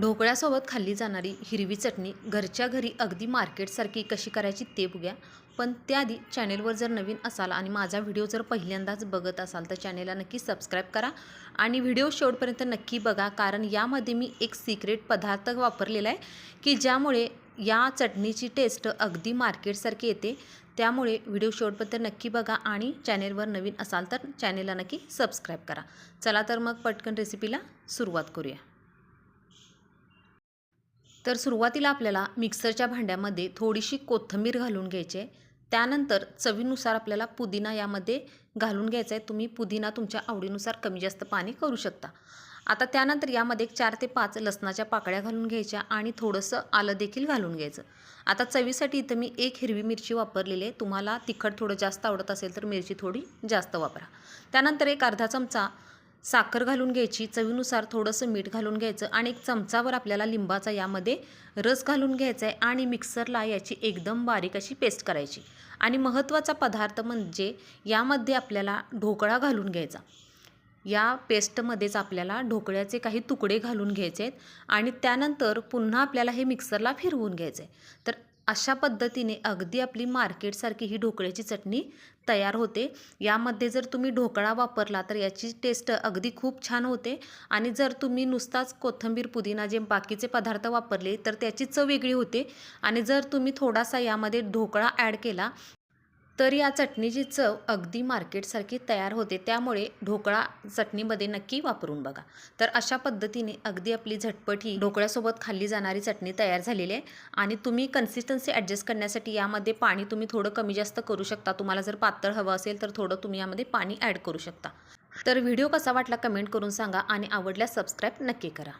ढोकळ्यासोबत खाल्ली जाणारी हिरवी चटणी घरच्या घरी अगदी मार्केटसारखी कशी करायची ते बघूया. पण त्याआधी चॅनेलवर जर नवीन असाल आणि माझा व्हिडिओ जर पहिल्यांदाच बघत असाल तर चॅनेलला नक्की सबस्क्राईब करा आणि व्हिडिओ शेवटपर्यंत नक्की बघा, कारण यामध्ये मी एक सिक्रेट पदार्थ वापरलेला आहे की ज्यामुळे या चटणीची टेस्ट अगदी मार्केटसारखी येते. त्यामुळे व्हिडिओ शेवटपर्यंत नक्की बघा आणि चॅनेलवर नवीन असाल तर चॅनेलला नक्की सबस्क्राईब करा. चला तर मग पटकन रेसिपीला सुरुवात करूया. तर सुरुवातीला आपल्याला मिक्सरच्या भांड्यामध्ये थोडीशी कोथिंबीर घालून घ्यायची आहे. त्यानंतर चवीनुसार आपल्याला पुदिना यामध्ये घालून घ्यायचा आहे. तुम्ही पुदिना तुमच्या आवडीनुसार कमी जास्त पाणी करू शकता. आता त्यानंतर यामध्ये 4 ते 5 लसणाच्या पाकळ्या घालून घ्यायच्या आणि थोडंसं आलं देखील घालून घ्यायचं. आता चवीसाठी इथं मी 1 हिरवी मिरची वापरलेली आहे. तुम्हाला तिखट थोडं जास्त आवडत असेल तर मिरची थोडी जास्त वापरा. त्यानंतर एक अर्धा चमचा साखर घालून घ्यायची, चवीनुसार थोडंसं मीठ घालून घ्यायचं आणि एक चमचाभर आपल्याला लिंबाचा यामध्ये रस घालून घ्यायचा आहे आणि मिक्सरला याची एकदम बारीक अशी पेस्ट करायची. आणि महत्त्वाचा पदार्थ म्हणजे यामध्ये आपल्याला ढोकळा घालून घ्यायचा. या पेस्टमध्येच आपल्याला ढोकळ्याचे काही तुकडे घालून घ्यायचे आहेत आणि त्यानंतर पुन्हा आपल्याला हे मिक्सरला फिरवून घ्यायचं आहे. तर अशा पद्धतीने अगदी आपली मार्केटसारखी ही ढोकळ्याची चटणी तयार होते. यामध्ये जर तुम्ही ढोकळा वापरला तर याची टेस्ट अगदी खूप छान होते आणि जर तुम्ही नुसताच कोथिंबीर, पुदिना जे बाकीचे पदार्थ वापरले तर त्याची चव वेगळी होते. आणि जर तुम्ही थोडासा यामध्ये ढोकळा ॲड केला तर या चटणीची चव अगदी मार्केटसारखी तयार होते. त्यामुळे ढोकळा चटणीमध्ये नक्की वापरून बघा. तर अशा पद्धतीने अगदी आपली झटपट ही ढोकळ्यासोबत खाल्ली जाणारी चटणी तयार झालेली आहे. आणि तुम्ही कन्सिस्टन्सी ॲडजस्ट करण्यासाठी यामध्ये पाणी तुम्ही थोडं कमी जास्त करू शकता. तुम्हाला जर पातळ हवं असेल तर थोडं तुम्ही यामध्ये पाणी ॲड करू शकता. तर व्हिडिओ कसा वाटला कमेंट करून सांगा आणि आवडल्यास सबस्क्राईब नक्की करा.